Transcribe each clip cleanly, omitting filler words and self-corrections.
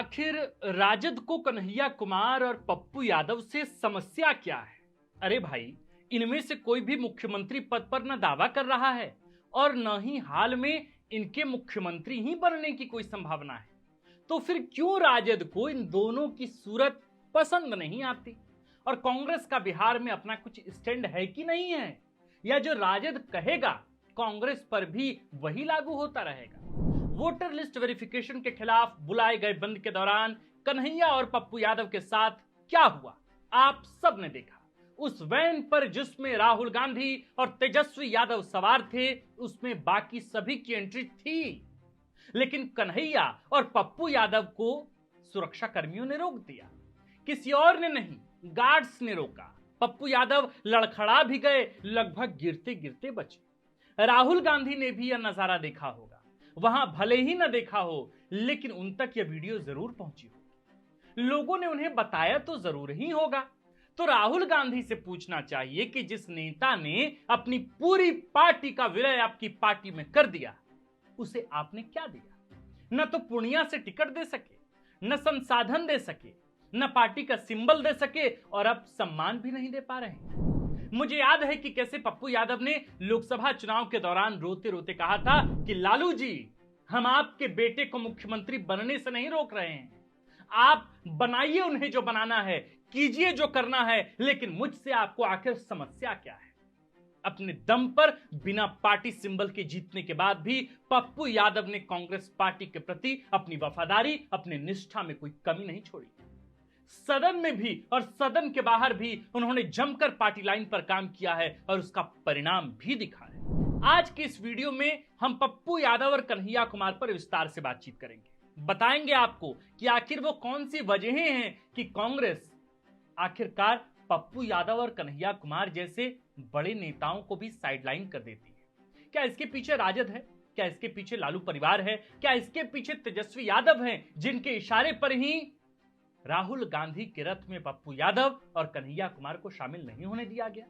आखिर राजद को कन्हैया कुमार और पप्पू यादव से समस्या क्या है? अरे भाई, इनमें से कोई भी मुख्यमंत्री पद पर न दावा कर रहा है और न ही हाल में इनके मुख्यमंत्री ही बनने की कोई संभावना है। तो फिर क्यों राजद को इन दोनों की सूरत पसंद नहीं आती? और कांग्रेस का बिहार में अपना कुछ स्टैंड है कि नहीं है, या जो राजद कहेगा कांग्रेस पर भी वही लागू होता रहेगा? वोटर लिस्ट वेरिफिकेशन के खिलाफ बुलाए गए बंद के दौरान कन्हैया और पप्पू यादव के साथ क्या हुआ, आप सब ने देखा। उस वैन पर जिसमें राहुल गांधी और तेजस्वी यादव सवार थे, उसमें बाकी सभी की एंट्री थी, लेकिन कन्हैया और पप्पू यादव को सुरक्षा कर्मियों ने रोक दिया। किसी और ने नहीं, गार्ड्स ने रोका। पप्पू यादव लड़खड़ा भी गए, लगभग गिरते गिरते बचे। राहुल गांधी ने भी यह नजारा देखा होगा। वहां भले ही न देखा हो, लेकिन उन तक यह वीडियो जरूर पहुंची होगी। लोगों ने उन्हें बताया तो जरूर ही होगा। तो राहुल गांधी से पूछना चाहिए कि जिस नेता ने अपनी पूरी पार्टी का विलय आपकी पार्टी में कर दिया, उसे आपने क्या दिया? न तो पूर्णिया से टिकट दे सके, न संसाधन दे सके, न पार्टी का सिंबल दे सके, और अब सम्मान भी नहीं दे पा रहे हैं। मुझे याद है कि कैसे पप्पू यादव ने लोकसभा चुनाव के दौरान रोते रोते कहा था कि लालू जी, हम आपके बेटे को मुख्यमंत्री बनने से नहीं रोक रहे हैं, आप बनाइए उन्हें जो बनाना है, कीजिए जो करना है, लेकिन मुझसे आपको आखिर समस्या क्या है? अपने दम पर बिना पार्टी सिंबल के जीतने के बाद भी पप्पू यादव ने कांग्रेस पार्टी के प्रति अपनी वफादारी, अपनी निष्ठा में कोई कमी नहीं छोड़ी। सदन में भी और सदन के बाहर भी उन्होंने जमकर पार्टी लाइन पर काम किया है और उसका परिणाम भी दिखा है। आज के इस वीडियो में हम पप्पू यादव और कन्हैया कुमार पर विस्तार से बातचीत करेंगे। बताएंगे आपको कि आखिर वो कौन सी वजहें हैं कि कांग्रेस आखिरकार पप्पू यादव और कन्हैया कुमार जैसे बड़े नेताओं को भी साइडलाइन कर देती है। क्या इसके पीछे राजद है? क्या इसके पीछे लालू परिवार है? क्या इसके पीछे तेजस्वी यादव हैं, जिनके इशारे पर ही राहुल गांधी के रथ में पप्पू यादव और कन्हैया कुमार को शामिल नहीं होने दिया गया?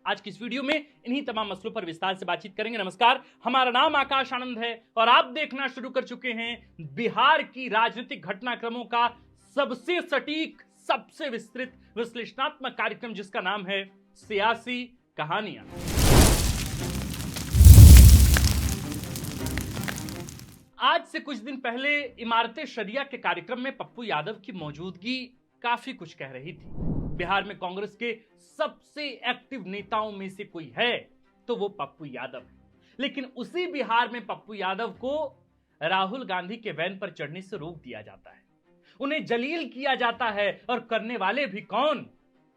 आज की इस वीडियो में इन्हीं तमाम मसलों पर विस्तार से बातचीत करेंगे। नमस्कार, हमारा नाम आकाश आनंद है और आप देखना शुरू कर चुके हैं बिहार की राजनीतिक घटनाक्रमों का सबसे सटीक, सबसे विस्तृत विश्लेषणात्मक कार्यक्रम, जिसका नाम है सियासी कहानियां। आज से कुछ दिन पहले इमारते शरिया के कार्यक्रम में पप्पू यादव की मौजूदगी काफी कुछ कह रही थी। बिहार में कांग्रेस के सबसे एक्टिव नेताओं में से कोई है तो वो पप्पू यादव है। लेकिन उसी बिहार में पप्पू यादव को राहुल गांधी के वैन पर चढ़ने से रोक दिया जाता है। उन्हें जलील किया जाता है, और करने वाले भी कौन?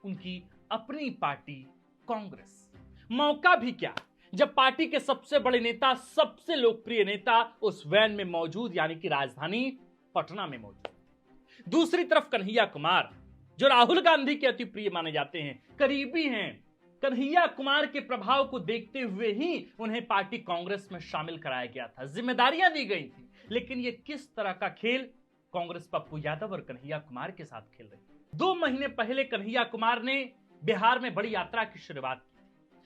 उनकी अपनी पार्टी कांग्रेस। मौका भी क्या जब पार्टी के सबसे बड़े नेता, सबसे लोकप्रिय नेता उस वैन में मौजूद, यानी कि राजधानी पटना में मौजूद। दूसरी तरफ कन्हैया कुमार, जो राहुल गांधी के अति प्रिय माने जाते हैं, करीबी हैं। कन्हैया कुमार के प्रभाव को देखते हुए ही उन्हें पार्टी कांग्रेस में शामिल कराया गया था, जिम्मेदारियां दी गई थी। लेकिन यह किस तरह का खेल कांग्रेस पप्पू यादव और कन्हैया कुमार के साथ खेल रही है? 2 महीने पहले कन्हैया कुमार ने बिहार में बड़ी यात्रा की शुरुआत की।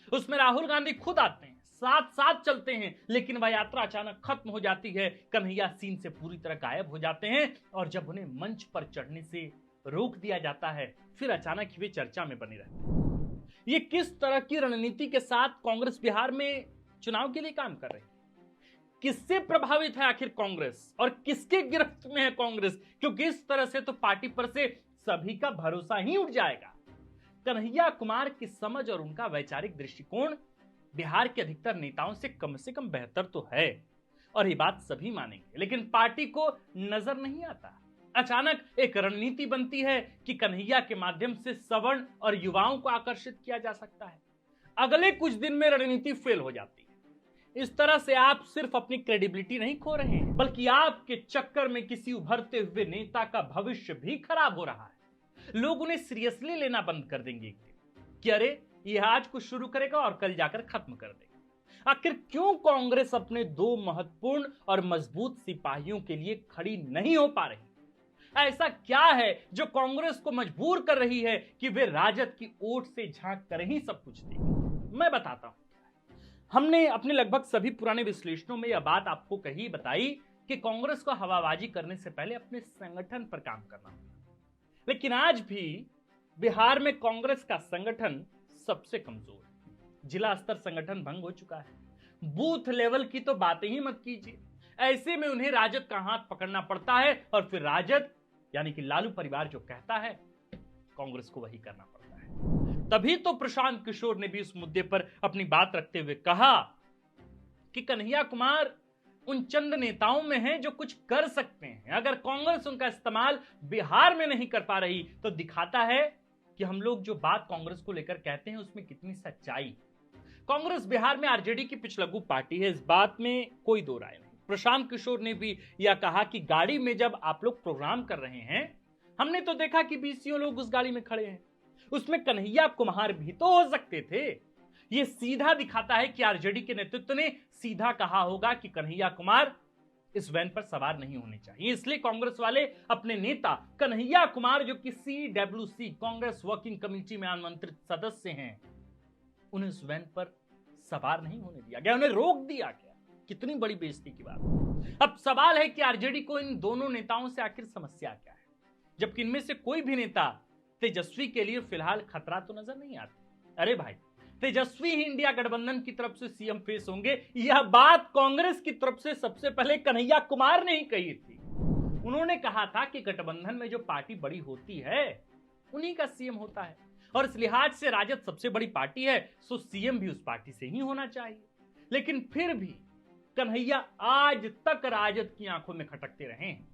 उसमें राहुल गांधी खुद आते हैं, साथ साथ चलते हैं, लेकिन वह यात्रा अचानक खत्म हो जाती है। कन्हैया सीन से पूरी तरह गायब हो जाते हैं, और जब उन्हें मंच पर चढ़ने से रोक दिया जाता है, फिर अचानक ही वे चर्चा में बने रहते हैं। ये किस तरह की रणनीति के साथ कांग्रेस बिहार में चुनाव के लिए काम कर रही है? किससे प्रभावित है आखिर कांग्रेस, और किसके गिरफ्त में है कांग्रेस? क्योंकि इस तरह से तो पार्टी पर से सभी का भरोसा ही उठ जाएगा। कन्हैया कुमार की समझ और उनका वैचारिक दृष्टिकोण बिहार के अधिकतर नेताओं से कम बेहतर तो है, और ये बात सभी मानेंगे, लेकिन पार्टी को नजर नहीं आता। अचानक एक रणनीति बनती है कि कन्हैया के माध्यम से सवर्ण और युवाओं को आकर्षित किया जा सकता है। अगले कुछ दिन में रणनीति फेल हो जाती है। इस तरह से आप सिर्फ अपनी क्रेडिबिलिटी नहीं खो रहे हैं, बल्कि आपके चक्कर में किसी उभरते हुए नेता का भविष्य भी खराब हो रहा है। लोग उन्हें सीरियसली लेना बंद कर देंगे कि अरे, यह आज कुछ शुरू करेगा और कल जाकर खत्म कर देगा। आखिर क्यों कांग्रेस अपने 2 महत्वपूर्ण और मजबूत सिपाहियों के लिए खड़ी नहीं हो पा रही? ऐसा क्या है जो कांग्रेस को मजबूर कर रही है कि वे राजद की ओट से झांक कर ही सब कुछ देगी? मैं बताता हूं। हमने अपने लगभग सभी पुराने विश्लेषणों में यह बात आपको कही बताई कि कांग्रेस को हवाबाजी करने से पहले अपने संगठन पर काम करना होगा। लेकिन आज भी बिहार में कांग्रेस का संगठन सबसे कमजोर है। जिला स्तर संगठन भंग हो चुका है, बूथ लेवल की तो बात ही मत कीजिए। ऐसे में उन्हें राजद का हाथ पकड़ना पड़ता है और फिर राजद यानी कि लालू परिवार जो कहता है कांग्रेस को वही करना पड़ता है। तभी तो प्रशांत किशोर ने भी इस मुद्दे पर अपनी बात रखते हुए कहा कि कन्हैया कुमार उन चंद नेताओं में हैं जो कुछ कर सकते हैं। अगर कांग्रेस उनका इस्तेमाल बिहार में नहीं कर पा रही तो दिखाता है कि हम लोग जो बात कांग्रेस को लेकर कहते हैं उसमें कितनी सच्चाई। कांग्रेस बिहार में आरजेडी की पिछलग्गू पार्टी है, इस बात में कोई दो राय नहीं। प्रशांत किशोर ने भी यह कहा कि गाड़ी में जब आप लोग प्रोग्राम कर रहे हैं, हमने तो देखा कि 20 लोग उस गाड़ी में खड़े हैं, उसमें कन्हैया कुमार भी तो हो सकते थे। यह सीधा दिखाता है कि आरजेडी के नेतृत्व ने सीधा कहा होगा कि कन्हैया कुमार इस वैन पर सवार नहीं होने चाहिए। इसलिए कांग्रेस वाले अपने नेता कन्हैया कुमार जो कि CWC कांग्रेस वर्किंग कमेटी में आमंत्रित सदस्य हैं, उन्हें इस वैन पर सवार नहीं होने दिया गया, उन्हें रोक दिया गया। कितनी बड़ी बेइज्जती की बात। अब सवाल है कि आरजेडी को इन दोनों नेताओं से आखिर समस्या क्या है, जबकि इनमें से कोई भी नेता तेजस्वी के लिए फिलहाल खतरा तो नजर नहीं आता। अरे भाई, तेजस्वी ही इंडिया गठबंधन की तरफ से सीएम फेस होंगे, यह बात कांग्रेस की तरफ से सबसे पहले कन्हैया कुमार ने ही कही थी। उन्होंने कहा था कि गठबंधन में जो पार्टी बड़ी होती है उन्हीं का सीएम होता है, और इस लिहाज से राजद सबसे बड़ी पार्टी है, सो सीएम भी उस पार्टी से ही होना चाहिए। लेकिन फिर भी कन्हैया आज तक राजद की आंखों में खटकते रहे हैं।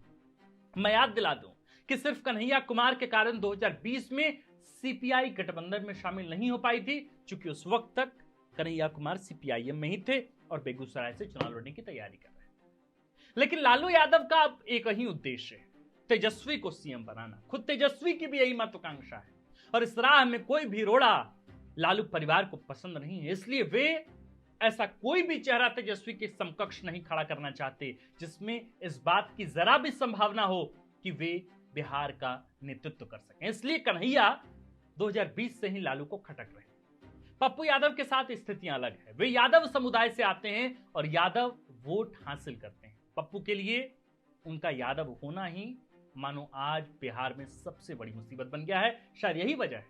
मैं याद दिला दूं कि सिर्फ कन्हैया कुमार के कारण 2020 में सीपीआई गठबंधन में शामिल नहीं हो पाई थी, क्योंकि उस वक्त तक कन्हैया कुमार सीपीआईएम में ही थे और बेगूसराय से चुनाव लड़ने की तैयारी कर रहे थे। लेकिन लालू यादव का अब एक ही उद्देश्य है, तेजस्वी को सीएम बनाना। खुद तेजस्वी की भी यही महत्वाकांक्षा है, और इस राह में कोई भी रोड़ा लालू परिवार को पसंद नहीं है। इसलिए वे ऐसा कोई भी चेहरा तेजस्वी के समकक्ष नहीं खड़ा करना चाहते जिसमें इस बात की जरा भी संभावना हो कि वे बिहार का नेतृत्व कर सकें। इसलिए कन्हैया 2020 से ही लालू को खटक रहे हैं। पप्पू यादव के साथ स्थितियां अलग है। वे यादव समुदाय से आते हैं और यादव वोट हासिल करते हैं। पप्पू के लिए उनका यादव होना ही मानो आज बिहार में सबसे बड़ी मुसीबत बन गया है। शायद यही वजह है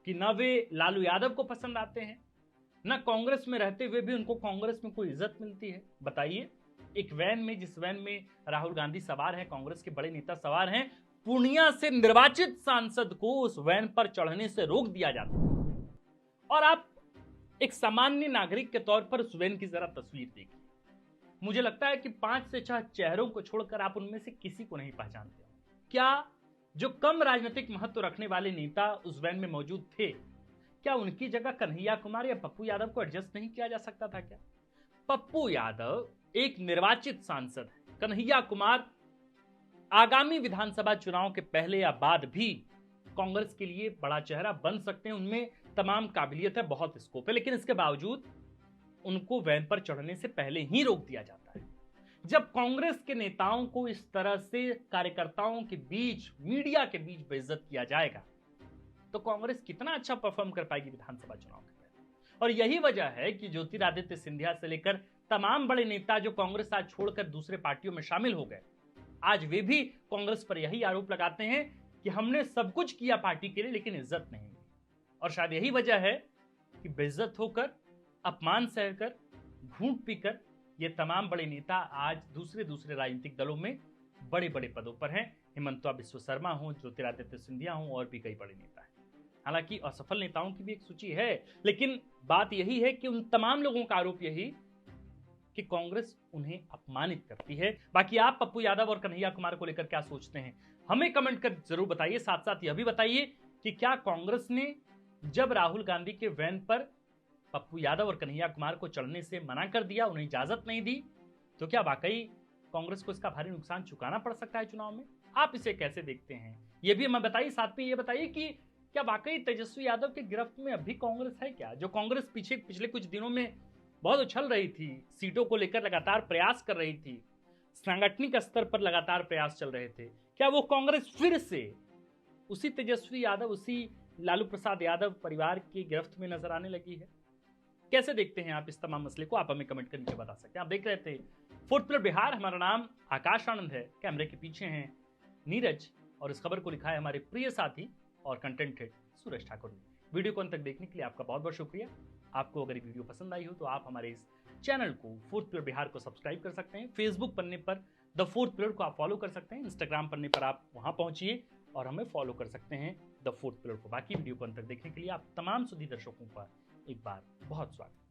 कि न वे लालू यादव को पसंद आते हैं, न कांग्रेस में रहते हुए भी उनको कांग्रेस में कोई इज्जत मिलती है। बताइए, एक वैन में, जिस वैन में राहुल गांधी सवार हैं, कांग्रेस के बड़े नेता सवार हैं, पूर्णिया से निर्वाचित सांसद को उस वैन पर चढ़ने से रोक दिया जाता है। और आप एक सामान्य नागरिक के तौर पर उस वैन की जरा तस्वीर देखिए। मुझे लगता है कि 5 से 6 चेहरों को छोड़कर आप उनमें से किसी को नहीं पहचानते। क्या जो कम राजनीतिक महत्व रखने वाले नेता उस वैन में मौजूद थे, क्या उनकी जगह कन्हैया कुमार या पप्पू यादव को एडजस्ट नहीं किया जा सकता था क्या? पप्पू यादव एक निर्वाचित सांसद है, कन्हैया कुमार आगामी विधानसभा चुनाव के पहले या बाद भी कांग्रेस के लिए बड़ा चेहरा बन सकते हैं, उनमें तमाम काबिलियत है, बहुत स्कोप है। लेकिन इसके बावजूद उनको वैन पर चढ़ने से पहले ही रोक दिया जाता है। जब कांग्रेस के नेताओं को इस तरह से कार्यकर्ताओं के बीच, मीडिया के बीच बेइज्जत किया जाएगा तो कांग्रेस कितना अच्छा परफॉर्म कर पाएगी विधानसभा चुनाव के पहले। और यही वजह है कि ज्योतिरादित्य सिंधिया से लेकर तमाम बड़े नेता जो कांग्रेस आज छोड़कर दूसरे पार्टियों में शामिल हो गए, आज वे भी कांग्रेस पर यही आरोप लगाते हैं कि हमने सब कुछ किया पार्टी के लिए लेकिन इज्जत नहीं मिली। और शायद यही वजह है कि बेइज्जत होकर, अपमान सहकर, घूंट पीकर ये तमाम बड़े नेता आज दूसरे राजनीतिक दलों में बड़े बड़े पदों पर हैं। हिमंता बिस्व शर्मा हो, ज्योतिरादित्य सिंधिया हो और भी कई बड़े नेता हैं। हालांकि असफल नेताओं की भी एक सूची है, लेकिन बात यही है कि उन तमाम लोगों का आरोप यही कि कांग्रेस उन्हें अपमानित करती है। बाकी आप पप्पू यादव और कन्हैया कुमार को लेकर क्या सोचते हैं, हमें कमेंट कर जरूर बताइए। साथ साथ यह भी बताइए कि क्या कांग्रेस ने जब राहुल गांधी के वैन पर पप्पू यादव और कन्हैया कुमार को चढ़ने से मना कर दिया, उन्हें इजाजत नहीं दी, तो क्या वाकई कांग्रेस को इसका भारी नुकसान चुकाना पड़ सकता है चुनाव में? आप इसे कैसे देखते हैं ये भी हमें बताइए। साथ में ये बताइए कि क्या वाकई तेजस्वी यादव की गिरफ्त में अभी कांग्रेस है क्या? जो कांग्रेस पिछले कुछ दिनों में बहुत उछल रही थी, सीटों को लेकर लगातार प्रयास कर रही थी, सांगठनिक स्तर पर लगातार प्रयास चल रहे थे, क्या वो कांग्रेस फिर से उसी तेजस्वी यादव, उसी लालू प्रसाद यादव परिवार की गिरफ्त में नजर आने लगी है? कैसे देखते हैं आप इस तमाम मसले को, आप हमें कमेंट करके बता सकते हैं। आप देख रहे थे फोर्थ पिलर बिहार। हमारा नाम आकाश आनंद है, कैमरे के पीछे हैं नीरज, और इस खबर को लिखा है हमारे प्रिय साथी और कंटेंट हेड सूरज ठाकुर ने। वीडियो को अंत तक देखने के लिए आपका बहुत बहुत शुक्रिया। आपको अगर वीडियो पसंद आई हो तो आप हमारे इस चैनल को फोर्थ पिलर बिहार को सब्सक्राइब कर सकते हैं। फेसबुक पन्ने पर द फोर्थ पिलर को आप फॉलो कर सकते हैं। इंस्टाग्राम पन्ने पर आप वहां पहुंचिए और हमें फॉलो कर सकते हैं द फोर्थ पिलर को। बाकी वीडियो को अंत तक देखने के लिए आप तमाम सुधी दर्शकों का एक बार बहुत स्वागत।